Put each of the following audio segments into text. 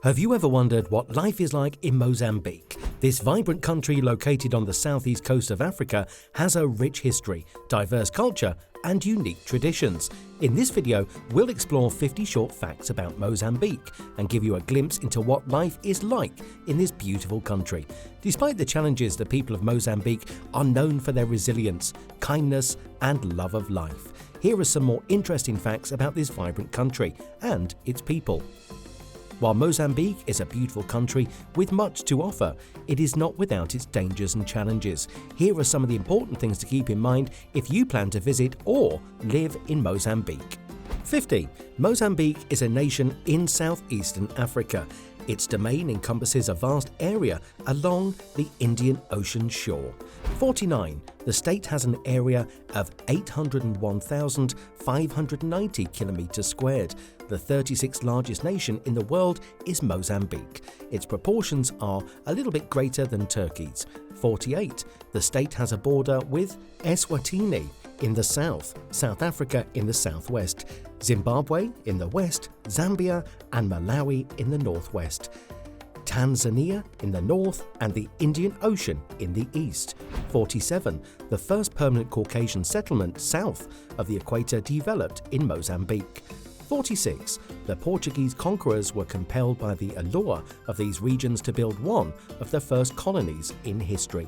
Have you ever wondered what life is like in Mozambique? This vibrant country located on the southeast coast of Africa has a rich history, diverse culture, and unique traditions. In this video, we'll explore 50 short facts about Mozambique and give you a glimpse into what life is like in this beautiful country. Despite the challenges, the people of Mozambique are known for their resilience, kindness, and love of life. Here are some more interesting facts about this vibrant country and its people. While Mozambique is a beautiful country with much to offer, it is not without its dangers and challenges. Here are some of the important things to keep in mind if you plan to visit or live in Mozambique. 50. Mozambique is a nation in southeastern Africa. Its domain encompasses a vast area along the Indian Ocean shore. 49. The state has an area of 801,590 kilometers squared. The 36th largest nation in the world is Mozambique. Its proportions are a little bit greater than Turkey's. 48. The state has a border with Eswatini in the south, South Africa in the southwest, Zimbabwe in the west, Zambia and Malawi in the northwest, Tanzania in the north, and the Indian Ocean in the east. 47. The first permanent Caucasian settlement south of the equator developed in Mozambique. 46. The Portuguese conquerors were compelled by the allure of these regions to build one of the first colonies in history.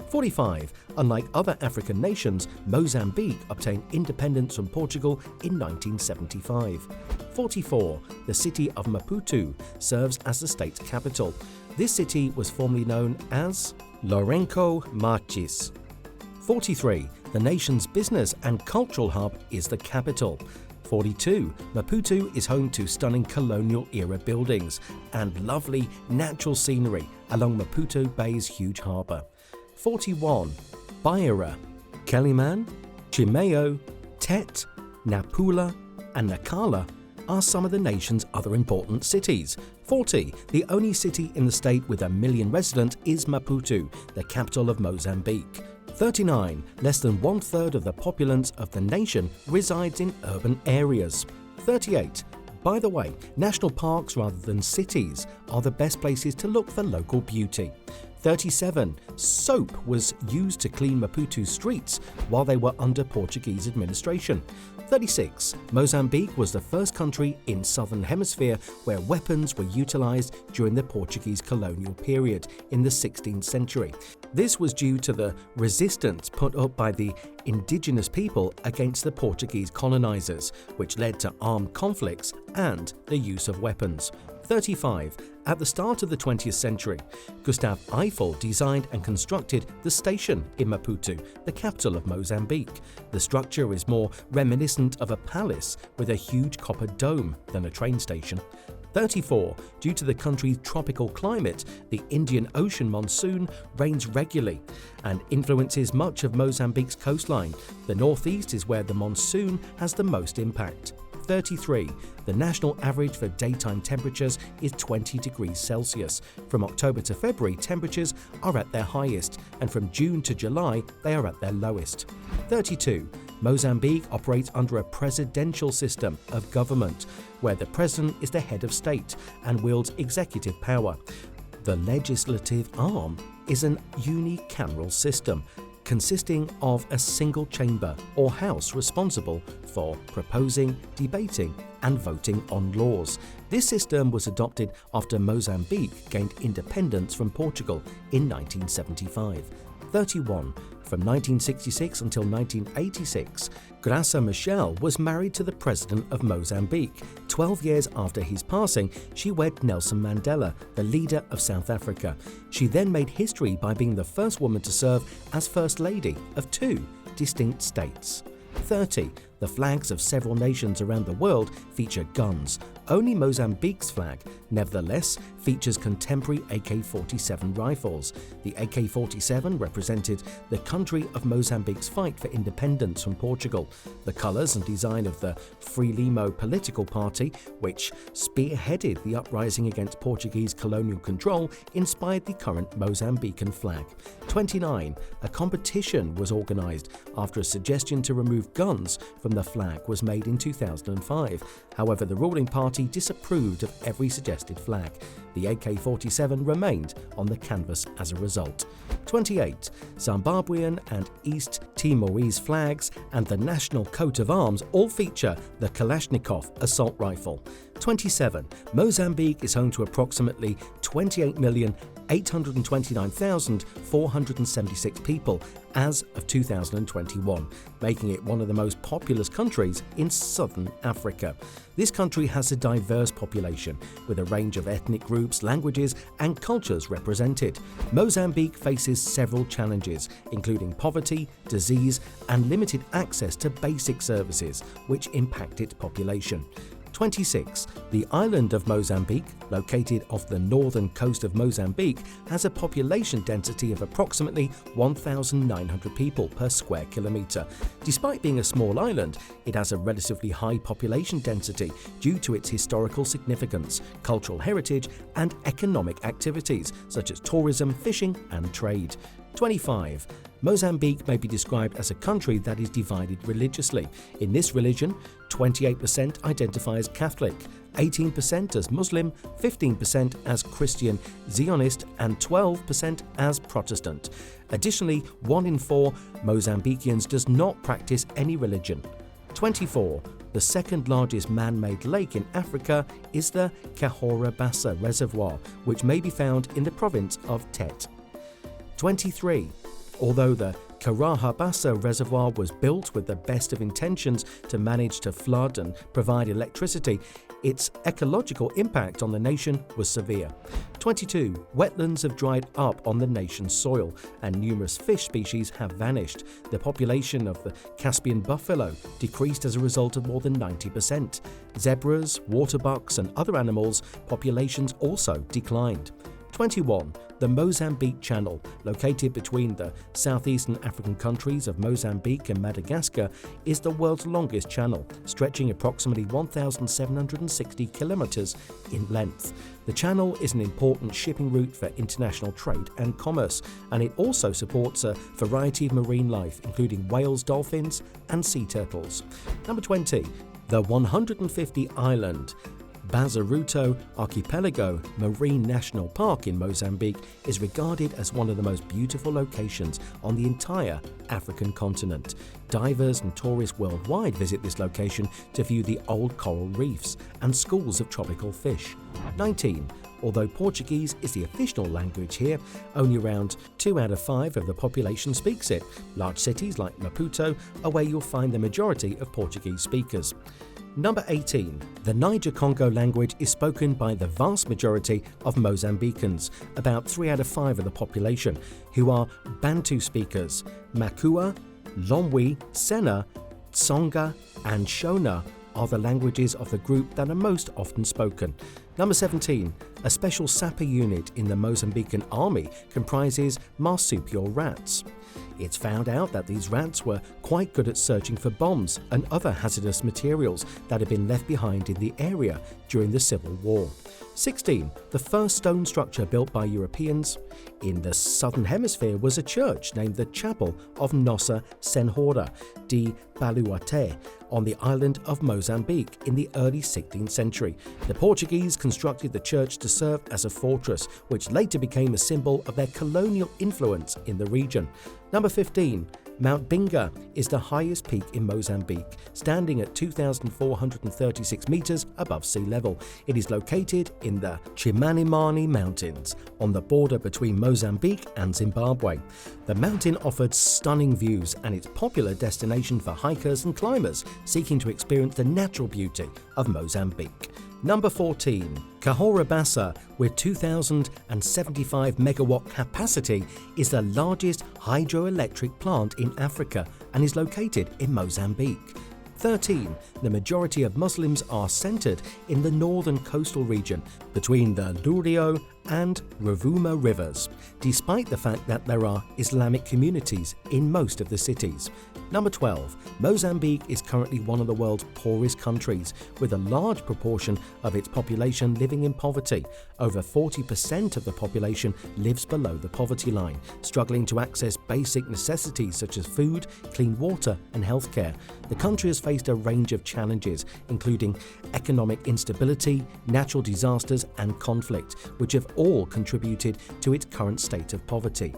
45. Unlike other African nations, Mozambique obtained independence from Portugal in 1975. 44. The city of Maputo serves as the state's capital. This city was formerly known as Lourenço Marques. 43. The nation's business and cultural hub is the capital. 42. Maputo is home to stunning colonial-era buildings and lovely natural scenery along Maputo Bay's huge harbour. 41. Beira, Quelimane, Chimeo, Tete, Nampula and Nacala are some of the nation's other important cities. 40. The only city in the state with 1 million residents is Maputo, the capital of Mozambique. 39. Less than 1/3 of the populace of the nation resides in urban areas. 38. By the way, national parks rather than cities are the best places to look for local beauty. 37. Soap was used to clean Maputo's streets while they were under Portuguese administration. 36. Mozambique was the first country in southern hemisphere where weapons were utilized during the Portuguese colonial period in the 16th century. This was due to the resistance put up by the indigenous people against the Portuguese colonizers, which led to armed conflicts and the use of weapons. 35. At the start of the 20th century, Gustave Eiffel designed and constructed the station in Maputo, the capital of Mozambique. The structure is more reminiscent of a palace with a huge copper dome than a train station. 34. Due to the country's tropical climate, the Indian Ocean monsoon rains regularly and influences much of Mozambique's coastline. The northeast is where the monsoon has the most impact. 33. The national average for daytime temperatures is 20 degrees Celsius. From October to February, temperatures are at their highest, and from June to July, they are at their lowest. 32. Mozambique operates under a presidential system of government, where the president is the head of state and wields executive power. The legislative arm is an unicameral system, consisting of a single chamber or house responsible for proposing, debating and voting on laws. This system was adopted after Mozambique gained independence from Portugal in 1975. 31. From 1966 until 1986, Graça Machel was married to the President of Mozambique. 12 years after his passing, she wed Nelson Mandela, the leader of South Africa. She then made history by being the first woman to serve as First Lady of 2 distinct states. 30. The flags of several nations around the world feature guns. Only Mozambique's flag, nevertheless, features contemporary AK-47 rifles. The AK-47 represented the country of Mozambique's fight for independence from Portugal. The colours and design of the Frelimo political party, which spearheaded the uprising against Portuguese colonial control, inspired the current Mozambican flag. 29. A competition was organised after a suggestion to remove guns from the flag was made in 2005. However, the ruling party disapproved of every suggested flag. The AK-47 remained on the canvas as a result. 28. Zimbabwean and East Timorese flags and the national coat of arms all feature the Kalashnikov assault rifle. 27. Mozambique is home to approximately 28,829,476 people as of 2021, making it one of the most populous countries in southern Africa. This country has a diverse population with a range of ethnic groups, languages and cultures represented. Mozambique faces several challenges, including poverty, disease and limited access to basic services, which impact its population. 26. The island of Mozambique, located off the northern coast of Mozambique, has a population density of approximately 1,900 people per square kilometre. Despite being a small island, it has a relatively high population density due to its historical significance, cultural heritage and economic activities such as tourism, fishing and trade. 25. Mozambique may be described as a country that is divided religiously. In this religion, 28% identify as Catholic, 18% as Muslim, 15% as Christian Zionist and 12% as Protestant. Additionally, 1 in 4 Mozambicans does not practice any religion. 24. The second largest man-made lake in Africa is the Cahora Bassa Reservoir, which may be found in the province of Tete. 23. Although the Cahora Bassa Reservoir was built with the best of intentions to manage to flood and provide electricity, its ecological impact on the nation was severe. 22. Wetlands have dried up on the nation's soil and numerous fish species have vanished. The population of the Caspian buffalo decreased as a result of more than 90%. Zebras, waterbucks and other animals' populations also declined. 21. The Mozambique Channel, located between the southeastern African countries of Mozambique and Madagascar, is the world's longest channel, stretching approximately 1,760 kilometers in length. The channel is an important shipping route for international trade and commerce, and it also supports a variety of marine life, including whales, dolphins, and sea turtles. Number 20. The 150-island Bazaruto Archipelago Marine National Park in Mozambique is regarded as one of the most beautiful locations on the entire African continent. Divers and tourists worldwide visit this location to view the old coral reefs and schools of tropical fish. 19. Although Portuguese is the official language here, only around 2 out of 5 of the population speaks it. Large cities like Maputo are where you'll find the majority of Portuguese speakers. Number 18. The Niger-Congo language is spoken by the vast majority of Mozambicans, about 3 out of 5 of the population, who are Bantu speakers. Makua, Lomwi, Sena, Tsonga and Shona are the languages of the group that are most often spoken. Number 17. A special sapper unit in the Mozambican army comprises marsupial rats. It's found out that these rats were quite good at searching for bombs and other hazardous materials that had been left behind in the area during the Civil War. 16. The first stone structure built by Europeans in the Southern Hemisphere was a church named the Chapel of Nossa Senhora de Baluarte on the island of Mozambique in the early 16th century. The Portuguese constructed the church to serve as a fortress, which later became a symbol of their colonial influence in the region. Number 15. Mount Binga is the highest peak in Mozambique, standing at 2,436 meters above sea level. It is located in the Chimanimani Mountains, on the border between Mozambique and Zimbabwe. The mountain offered stunning views and it's a popular destination for hikers and climbers seeking to experience the natural beauty of Mozambique. Number 14. Cahora Bassa, with 2,075 megawatt capacity, is the largest hydroelectric plant in Africa and is located in Mozambique. 13. The majority of Muslims are centered in the northern coastal region between the Lurio and Rovuma rivers, despite the fact that there are Islamic communities in most of the cities. Number 12. Mozambique is currently one of the world's poorest countries, with a large proportion of its population living in poverty. Over 40% of the population lives below the poverty line, struggling to access basic necessities such as food, clean water and healthcare. The country has faced a range of challenges, including economic instability, natural disasters and conflict, which have all contributed to its current state of poverty.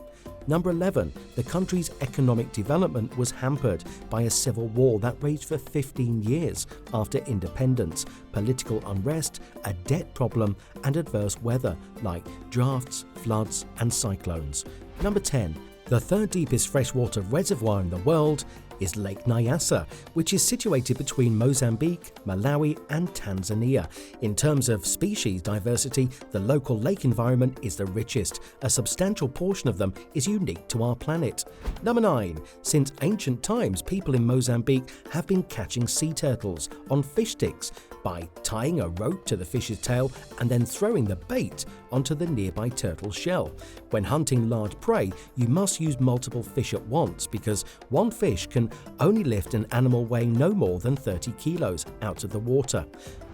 Number 11. The country's economic development was hampered by a civil war that raged for 15 years after independence, political unrest, a debt problem, and adverse weather like droughts, floods, and cyclones. Number 10. The third deepest freshwater reservoir in the world is Lake Nyasa, which is situated between Mozambique, Malawi and Tanzania. In terms of species diversity, the local lake environment is the richest. A substantial portion of them is unique to our planet. Number 9. Since ancient times, people in Mozambique have been catching sea turtles on fish sticks by tying a rope to the fish's tail and then throwing the bait onto the nearby turtle shell. When hunting large prey, you must use multiple fish at once because one fish can only lift an animal weighing no more than 30 kilos out of the water.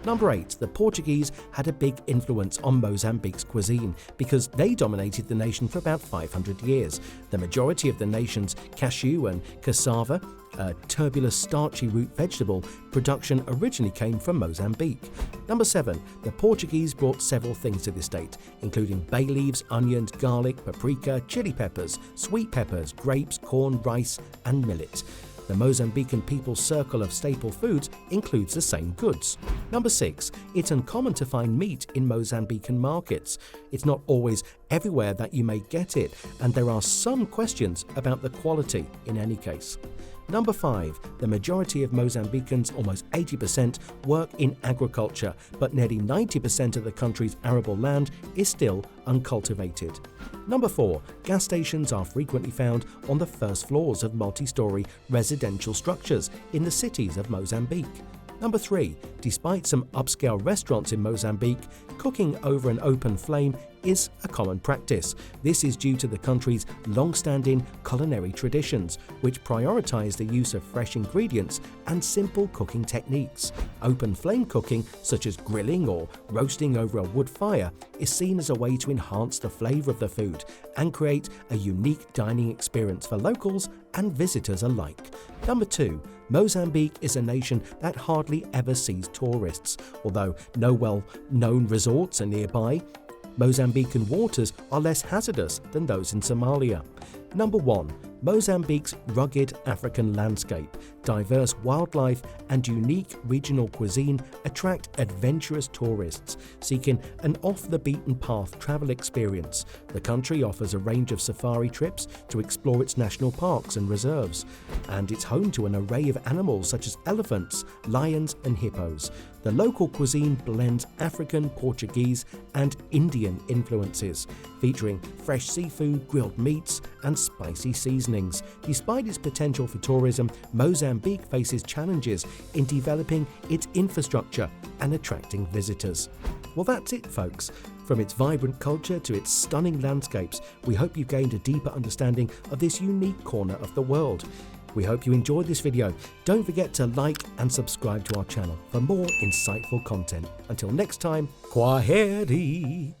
Number 8. The Portuguese had a big influence on Mozambique's cuisine because they dominated the nation for about 500 years. The majority of the nation's cashew and cassava, a tuberous starchy root vegetable, production originally came from Mozambique. Number 7. The Portuguese brought several things to the state, including bay leaves, onions, garlic, paprika, chili peppers, sweet peppers, grapes, corn, rice and millet. The Mozambican people's circle of staple foods includes the same goods. Number 6. It's uncommon to find meat in Mozambican markets. It's not always everywhere that you may get it, and there are some questions about the quality in any case. Number 5. The majority of Mozambicans, almost 80%, work in agriculture, but nearly 90% of the country's arable land is still uncultivated. Number 4. Gas stations are frequently found on the first floors of multi-story residential structures in the cities of Mozambique. Number 3. Despite some upscale restaurants in Mozambique, cooking over an open flame is a common practice. This is due to the country's long-standing culinary traditions, which prioritize the use of fresh ingredients and simple cooking techniques. Open flame cooking, such as grilling or roasting over a wood fire, is seen as a way to enhance the flavor of the food and create a unique dining experience for locals and visitors alike. Number 2. Mozambique is a nation that hardly ever sees tourists. Although no well-known resorts are nearby, Mozambican waters are less hazardous than those in Somalia. Number 1. Mozambique's rugged African landscape, diverse wildlife and unique regional cuisine attract adventurous tourists seeking an off-the-beaten-path travel experience. The country offers a range of safari trips to explore its national parks and reserves, and it's home to an array of animals such as elephants, lions and hippos. The local cuisine blends African, Portuguese and Indian influences, featuring fresh seafood, grilled meats and spicy seasonings. Despite its potential for tourism, Mozambique faces challenges in developing its infrastructure and attracting visitors. Well, that's it, folks. From its vibrant culture to its stunning landscapes, we hope you've gained a deeper understanding of this unique corner of the world. We hope you enjoyed this video. Don't forget to like and subscribe to our channel for more insightful content. Until next time, Kwaheri.